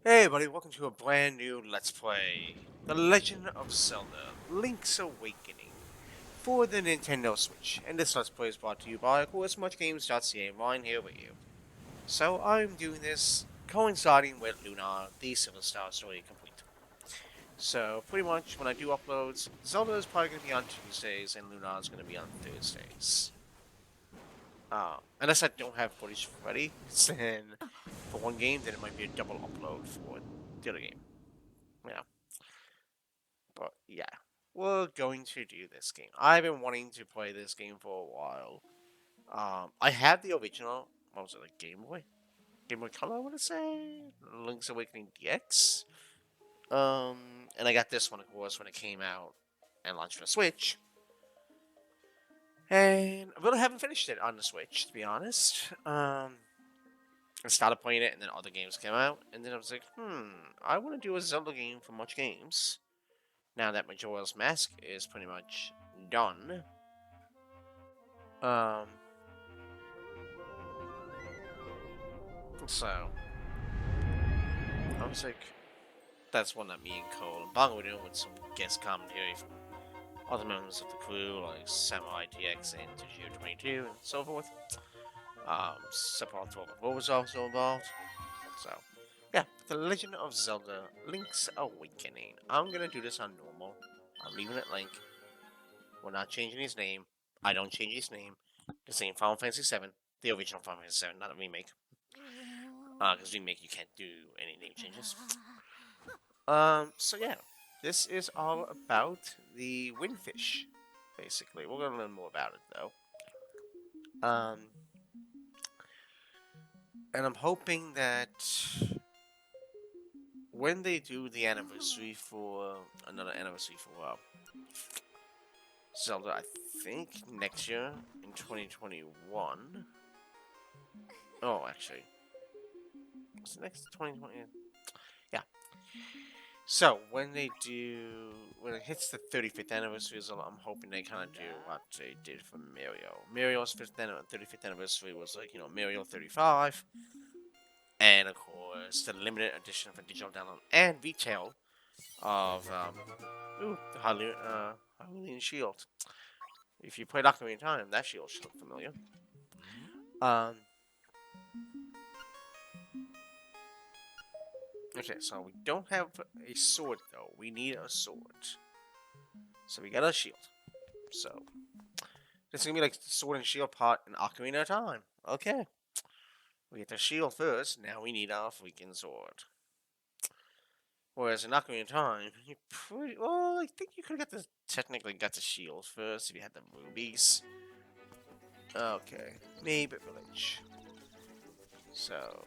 Hey everybody, welcome to a brand new Let's Play. The Legend of Zelda, Link's Awakening, for the Nintendo Switch. And this Let's Play is brought to you by, of course, MuchGames.ca, Ryan here with you. So I'm doing this coinciding with Lunar, the Silver Star story complete. So pretty much when I do uploads, Zelda is probably going to be on Tuesdays and Lunar is going to be on Thursdays. Unless I don't have footage ready, then for one game, then it might be a double upload for the other game. Yeah. But yeah, we're going to do this game. I've been wanting to play this game for a while. I had the original. What was it, like Game Boy? Game Boy Color, I want to say. Link's Awakening DX. Um, and I got this one, of course, when it came out and launched for Switch. And I really haven't finished it on the Switch, to be honest. I started playing it, and then other games came out, and then I was like, I want to do a Zelda game for Much Games. Now that Majora's Mask is pretty much done. Um, so I was like, that's one that me and Cole and Bongo were doing with some guest commentary from other members of the crew, like Samurai TX and Tijiro 22 and so forth. Sephiroth 12 was also involved. So, yeah, The Legend of Zelda Link's Awakening. I'm gonna do this on normal. I'm leaving it Link. We're not changing his name. I don't change his name. The same Final Fantasy VII, the original Final Fantasy VII, not a remake. Because remake you can't do any name changes. So yeah, this is all about the windfish. Basically, we're gonna learn more about it though. And I'm hoping that when they do the anniversary for another anniversary for Zelda, I think next year in 2021. Oh, actually, it's next 2020. Yeah. So when it hits the 35th anniversary, I'm hoping they kind of do what they did for Mario. Mario's 35th anniversary was like Mario 35, and of course the limited edition for digital download and retail of the Hylian Shield. If you played Ocarina of Time, that shield should look familiar. Um, okay, so we don't have a sword though. We need a sword. So we got a shield. So it's gonna be like the sword and shield part in Ocarina of Time. Okay. We get the shield first, now we need our freaking sword. Whereas in Ocarina of Time, you pretty well, I think you could have technically got the shield first if you had the rubies. Okay. Maybe Village. So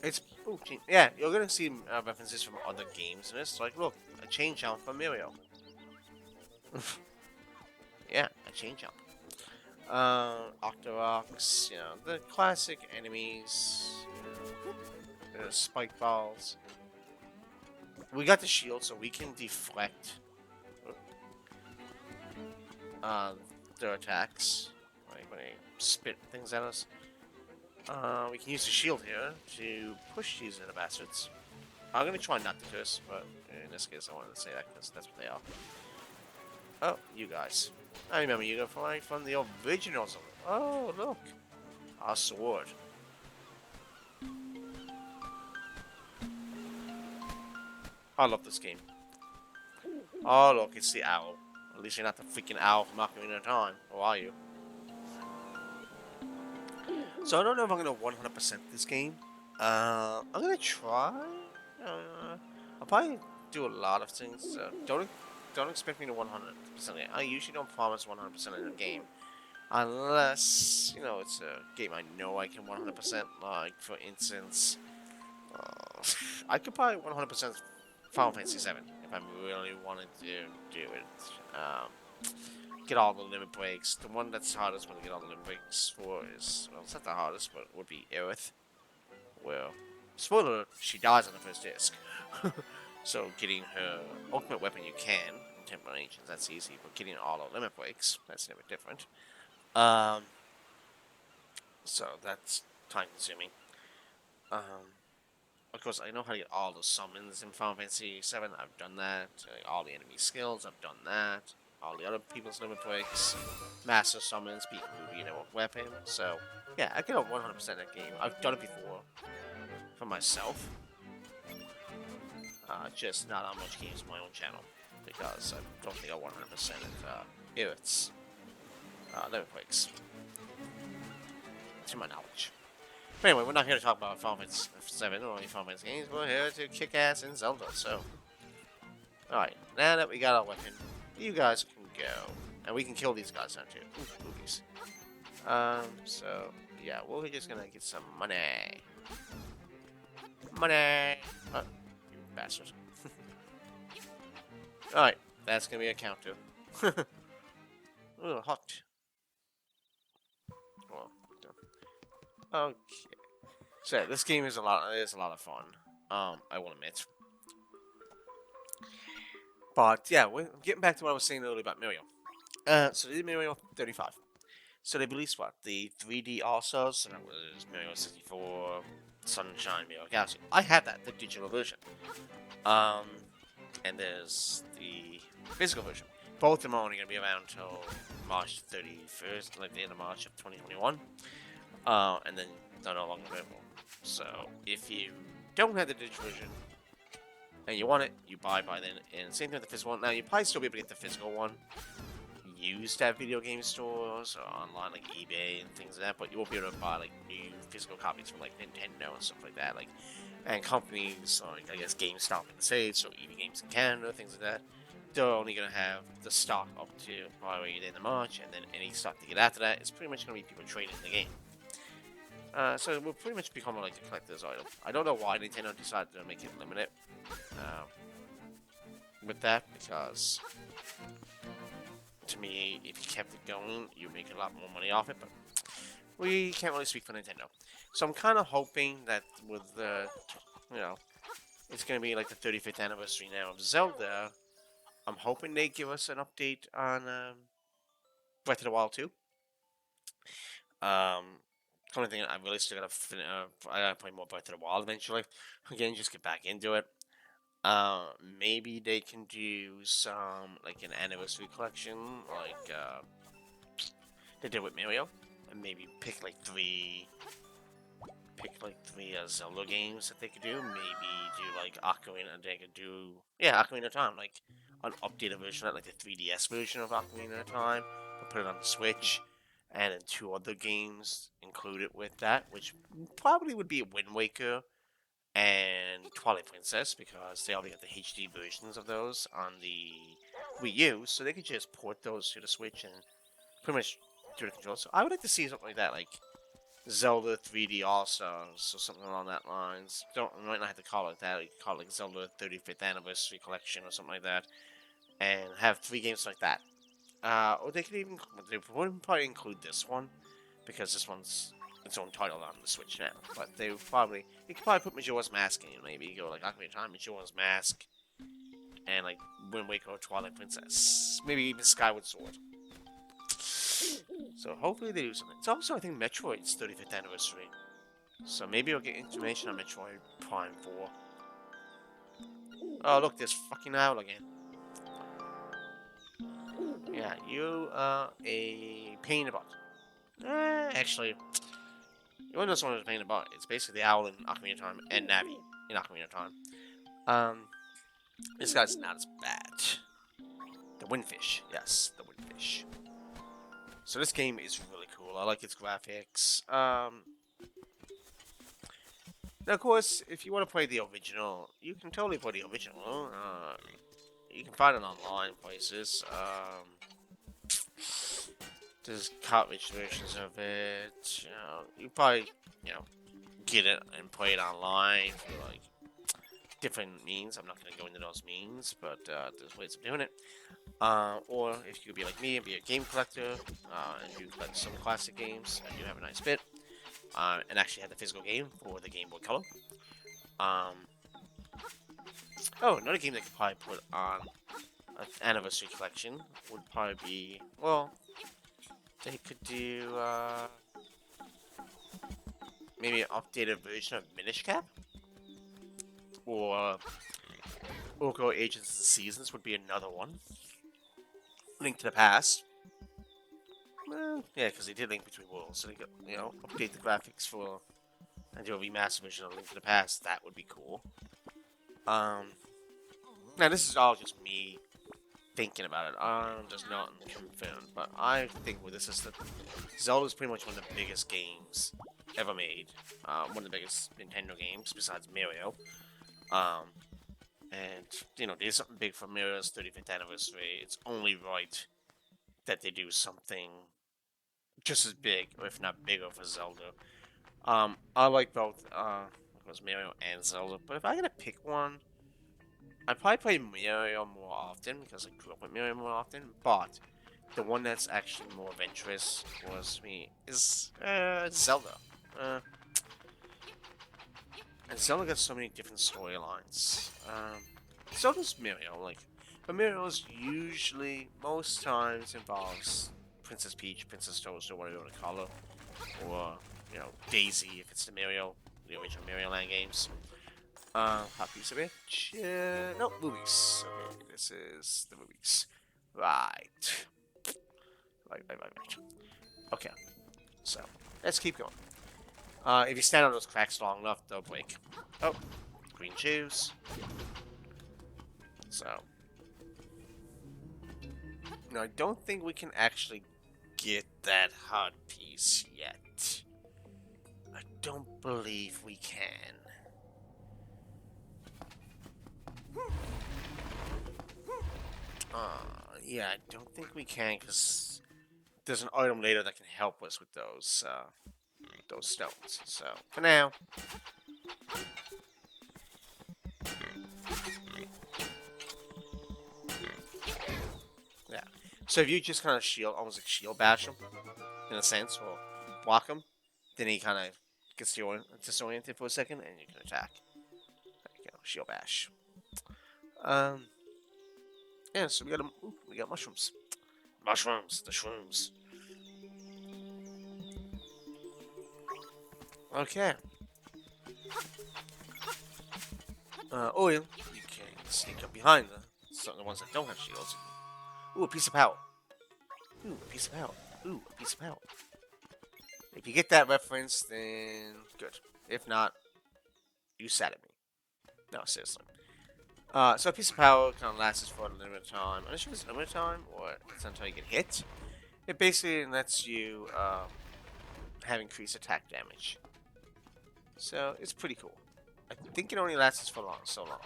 it's yeah, you're gonna see references from other games in this. Like, look, a chain jump from Mario. Yeah, a chain jump. Octoroks, the classic enemies, spike balls. We got the shield, so we can deflect uh, their attacks. Like when they spit things at us. We can use the shield here to push these little bastards. I'm gonna try not to curse, but in this case, I wanted to say that because that's what they are. Oh, you guys. I remember you from the originals. Oh, look. Our sword. I love this game. Oh, look, it's the owl. At least you're not the freaking owl from Ocarina of Time. Or are you? So I don't know if I'm gonna 100% this game. I'm gonna try. I'll probably do a lot of things. So don't expect me to 100% it. I usually don't promise 100% in a game unless it's a game I know I can 100%. Like for instance, uh, I could probably 100% Final Fantasy VII if I really wanted to do it. Get all the limit breaks. The one that's hardest one to get all the limit breaks for is, well, it's not the hardest, but it would be Aerith. Well, spoiler, she dies on the first disc. So getting her ultimate weapon you can, in Temple Ancients, that's easy, but getting all the limit breaks, that's never different. Um, so that's time consuming. Um, Of course, I know how to get all the summons in Final Fantasy VII. I've done that. All the enemy skills, I've done that. All the other people's limit breaks, master summons, beating Ruby and weapon. So, yeah, I get a 100% that game. I've done it before for myself. Just not on much games on my own channel because I don't think I 100% its limit breaks, to my knowledge. But anyway, we're not here to talk about Final Fantasy 7 or any Final Fantasy games. We're here to kick ass in Zelda. So, alright, now that we got our weapon, you guys can go. And we can kill these guys now too. Ooh, movies. So, yeah, we're just gonna get some money. Money! Oh, you bastard. Alright, that's gonna be a counter. Ooh, hot. Well, okay. So this game is a lot of fun. I will admit. But yeah, we're getting back to what I was saying earlier about Mario. So they did Mario 35. So they released what? The 3D All-Stars, so that was Mario 64, Sunshine, Mario Galaxy. I had that, the digital version. And there's the physical version. Both of them are only going to be around until March 31st, like the end of March of 2021. And then they're no longer available. So if you don't have the digital version and you want it, you buy by then. And same thing with the physical one. Now you probably still be able to get the physical one used at video game stores or online like eBay and things like that, but you won't be able to buy like new physical copies from like Nintendo and stuff like that. Like, and companies like I guess GameStop in the States or EV Games in Canada, things like that. They're only gonna have the stock up to probably the end of March, and then any stock they get after that is pretty much gonna be people trading the game. So it will pretty much become like a collector's item. I don't know why Nintendo decided to make it limited with that, because to me, if you kept it going, you'd make a lot more money off it, but we can't really speak for Nintendo. So I'm kind of hoping that with the, it's going to be like the 35th anniversary now of Zelda. I'm hoping they give us an update on Breath of the Wild 2. Kind of thing I really still I gotta play more Breath of the Wild eventually. Again, just get back into it. Maybe they can do some like an anniversary collection, like they did with Mario, and maybe pick like three Zelda games that they could do. Maybe do like Ocarina. They could do Ocarina of Time, like an updated version of like the 3DS version of Ocarina of Time, but put it on the Switch, and then two other games included with that, which probably would be Wind Waker and Twilight Princess, because they already got the HD versions of those on the Wii U, so they could just port those to the Switch and pretty much do the controls. So I would like to see something like that, like Zelda 3D All Stars or something along that lines. You might not have to call it that. You could call it like Zelda 35th Anniversary Collection or something like that, and have 3 games like that. Or they wouldn't probably include this one, because this one's its own title on the Switch now. But you could probably put Majora's Mask in. Maybe go like Ocarina of Time, Majora's Mask, and like Wind Waker or Twilight Princess. Maybe even Skyward Sword. So hopefully they do something. It's also, I think, Metroid's 35th anniversary. So maybe we'll get information on Metroid Prime 4. Oh, look, there's fucking Owl again. Yeah, you are a pain in the butt. Actually, you want to know someone who's a pain in the butt? It's basically the Owl in Ocarina of Time and Navi in Ocarina of Time. This guy's not as bad. The Windfish. Yes, the Windfish. So this game is really cool. I like its graphics. Now, of course, if you want to play the original, you can totally play the original. You can find it online places. There's cartridge versions of it. You probably, get it and play it online for like different means. I'm not going to go into those means, but there's ways of doing it. Or if you could be like me and be a game collector, and you collect some classic games, and you have a nice bit, and actually have the physical game for the Game Boy Color. Another game they could probably put on an anniversary collection would probably be, well, they could do maybe an updated version of Minish Cap. or Orko Agents of the Seasons would be another one. Link to the Past. Well, yeah, because they did Link Between Worlds, so they could, update the graphics for and do a remastered version of Link to the Past. That would be cool. Now this is all just me thinking about it. There's nothing confirmed, but I think with this is that Zelda is pretty much one of the biggest games ever made. One of the biggest Nintendo games besides Mario. And they did something big for Mario's 35th anniversary. It's only right that they do something just as big, or if not bigger, for Zelda. I like both, Mario and Zelda, but if I gotta pick one, I probably play Mario more often because I grew up with Mario more often. But the one that's actually more adventurous is Zelda. And Zelda got so many different storylines. Zelda's Mario, but Mario's usually most times involves Princess Peach, Princess Toast, or whatever you want to call her, or Daisy if it's the original Mario Land games. Hot piece of it. No, movies. Okay, this is the movies. Right. Right. Okay, so let's keep going. If you stand on those cracks long enough, they'll break. Oh, green shoes. So, now I don't think we can actually get that hard piece yet. I don't believe we can. Yeah, I don't think we can because there's an item later that can help us with those stones. So for now, yeah. So if you just kind of almost like shield bash him, in a sense, or block him, then he kind of gets disoriented for a second, and you can attack. There you go, shield bash. Yeah. So we got mushrooms. Mushrooms, the shrooms. Okay. Oil, you can sneak up behind the ones that don't have shields. Ooh, a piece of power. Ooh, a piece of power. Ooh, a piece of power. If you get that reference, then good. If not, you sat at me. No, seriously. So a piece of power kind of lasts for a limited time. I'm not sure if it's limited time or it's until you get hit. It basically lets you have increased attack damage. So it's pretty cool. I think it only lasts for so long.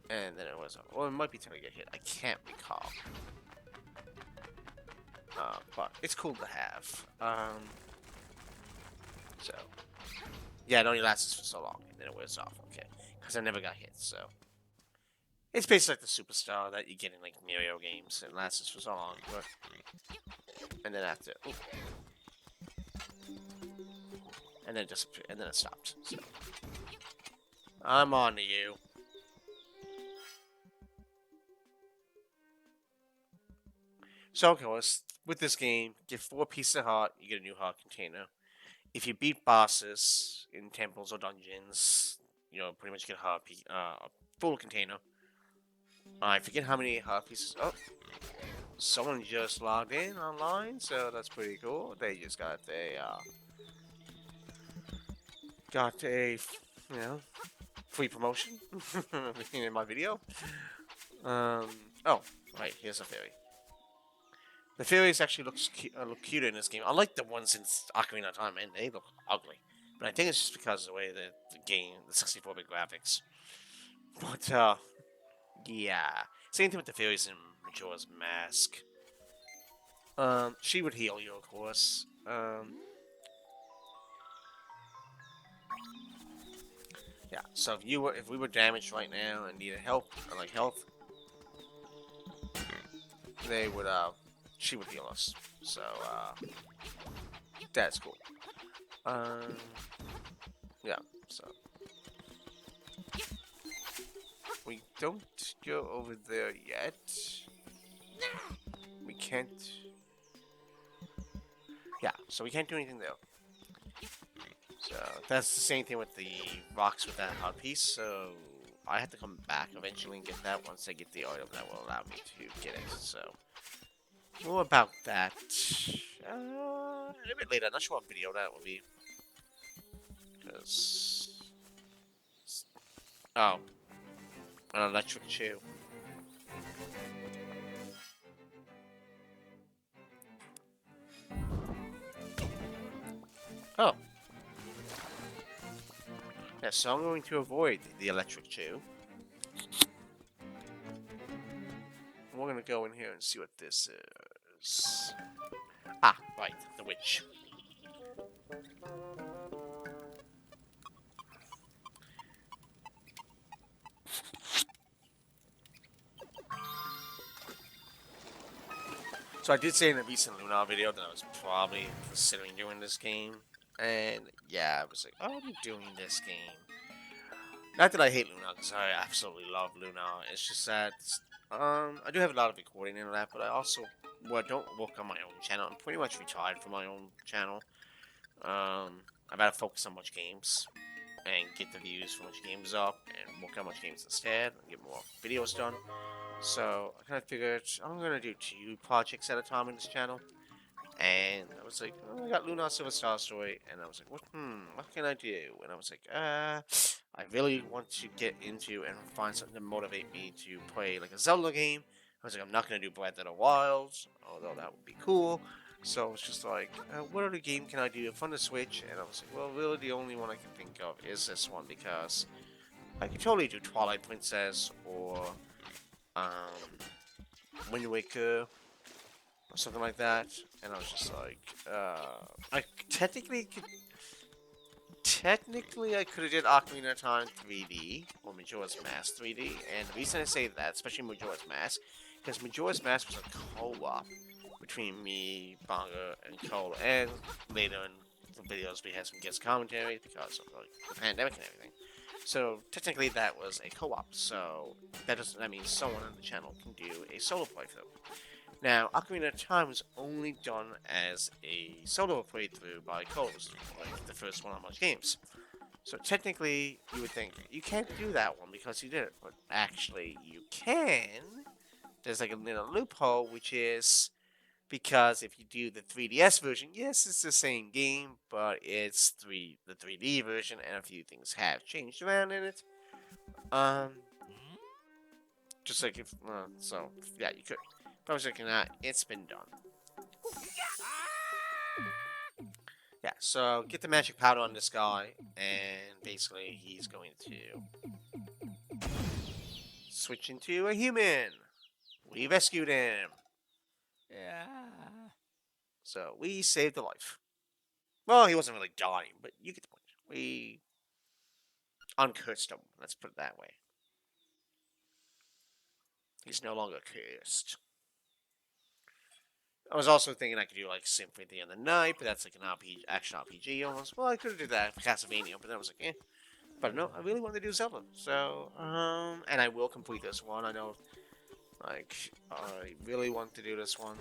And then it was, or it might be until you get hit. I can't recall. But it's cool to have. So yeah, it only lasts for so long, and then it wears off. Okay, because I never got hit, so it's basically like the superstar that you get in like Mario games. It lasts for so long, but and then after, and then it disappeared, and then it stopped. So I'm on to you. So of course, with this game, get 4 pieces of heart, you get a new heart container. If you beat bosses in temples or dungeons, pretty much get a full container. I forget how many heart pieces. Oh, someone just logged in online, so that's pretty cool. They just got a free promotion in my video. Oh, right, here's a fairy. The fairies actually look cuter in this game. I like the ones in Ocarina of Time, and they look ugly. But I think it's just because of the way the game, the 64-bit graphics. But, yeah. Same thing with the fairies in Majora's Mask. She would heal you, of course. Yeah, so if we were damaged right now and needed help, or like health, they would, she would heal us. So, that's cool. Yeah, so. We don't go over there yet. We can't. Yeah, so we can't do anything there. So That's the same thing with the rocks with that hot piece. So I have to come back eventually and get that once I get the item that will allow me to get it. So more about that a bit later. I'm not sure what video that will be because oh, an electric chew. Oh, yeah. So I'm going to avoid the electric chew. We're gonna go in here and see what this is. Ah, right, the witch. So I did say in a recent Lunar video that I was probably considering doing this game. And yeah, I was like, oh, I'm doing this game. Not that I hate Luna, because I absolutely love Luna. It's just that I do have a lot of recording in that, but I also don't work on my own channel. I'm pretty much retired from my own channel. I've got to focus on much games and get the views for much games up and work on much games instead and get more videos done. So I kind of figured I'm gonna do 2 projects at a time in this channel. And I was like, oh, I got Luna Silver Star Story, and I was like, what can I do? And I was like, I really want to get into and find something to motivate me to play like a Zelda game. I was like, I'm not gonna do Breath of the Wild, although that would be cool. So it's just like, what other game can I do from the Switch? And I was like, well, really the only one I can think of is this one because I could totally do Twilight Princess or um, Wind Waker or something like that, and I was just like, I technically I could have did Ocarina of Time 3D or Majora's Mask 3D, and the reason I say that, especially Majora's Mask, because Majora's Mask was a co-op between me, Bonga, and Cole, and later in the videos we had some guest commentary because of like the pandemic and everything. So technically that was a co-op, so that means someone on the channel can do a solo playthrough. Now, Ocarina of Time was only done as a solo playthrough by Coles, like the first one on Much Games. So technically, you would think you can't do that one because you did it, but actually you can. There's like a little loophole, which is because if you do the 3DS version, yes, it's the same game, but it's the 3D version, and a few things have changed around in it. Um, just like if so, yeah, you could. But I was looking at it's been done. Yeah, so get the magic powder on this guy, and basically he's going to switch into a human. We rescued him. Yeah. So we saved a life. Well, he wasn't really dying, but you get the point. We uncursed him. Let's put it that way. He's no longer cursed. I was also thinking I could do like Symphony of the Night, but that's like an action RPG almost. Well, I could have did that for Castlevania, but then I was like, eh. But no, I really wanted to do Zelda. So, and I will complete this one. I know, like, I really want to do this one.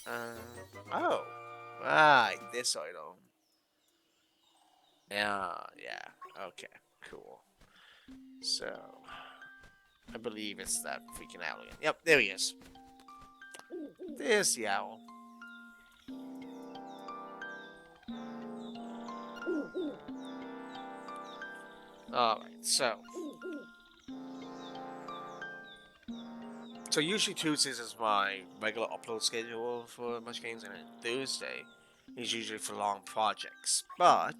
Oh. Right, this item. Yeah, okay, cool. So, I believe it's that freaking owl again. Yep, there he is. There's the owl. Alright, so usually Tuesdays is my regular upload schedule for Much Games, and Thursday is usually for long projects. But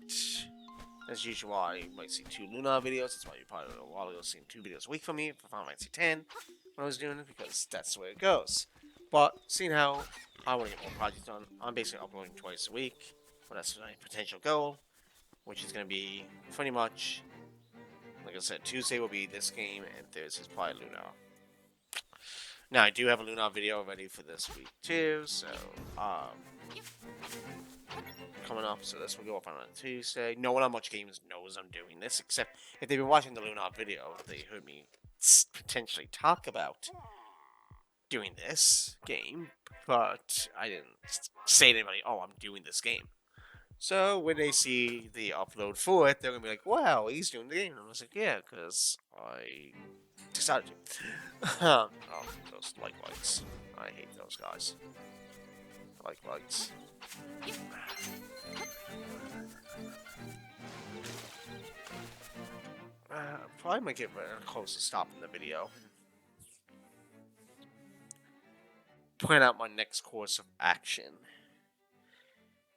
that's usually why you might see 2 Lunar videos. That's why you probably a while ago seen 2 videos a week from me for Final Fantasy 10 when I was doing it, because that's the way it goes. But seeing how I want to get more projects done, I'm basically uploading twice a week. Well, that's my potential goal, which is going to be pretty much, like I said, Tuesday will be this game, and Thursday is probably Lunar. Now, I do have a Lunar video ready for this week, too, so, coming up, so this will go up on a Tuesday. No one on Much Games knows I'm doing this, except if they've been watching the Lunar video, they heard me potentially talk about doing this game, but I didn't say to anybody, oh, I'm doing this game. So when they see the upload for it, they're gonna be like, "Wow, he's doing the game." And I was like, "Yeah, because I decided to." Oh, those like lights. I hate those guys. Like lights. Probably might get close to stopping the video. Plan out my next course of action.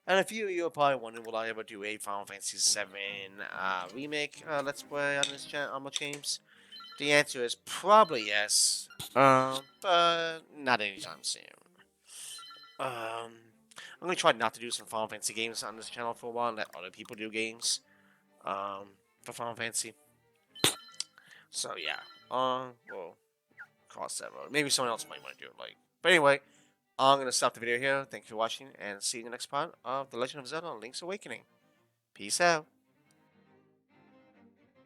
And a few of you are probably wondering, will I ever do a Final Fantasy VII remake Let's Play on this channel, on my James? The answer is probably yes, but not anytime soon. I'm gonna try not to do some Final Fantasy games on this channel for a while and let other people do games for Final Fantasy. So yeah, we'll cross that road. Maybe someone else might want to do it. But anyway, I'm gonna stop the video here. Thank you for watching, and see you in the next part of The Legend of Zelda: Link's Awakening. Peace out.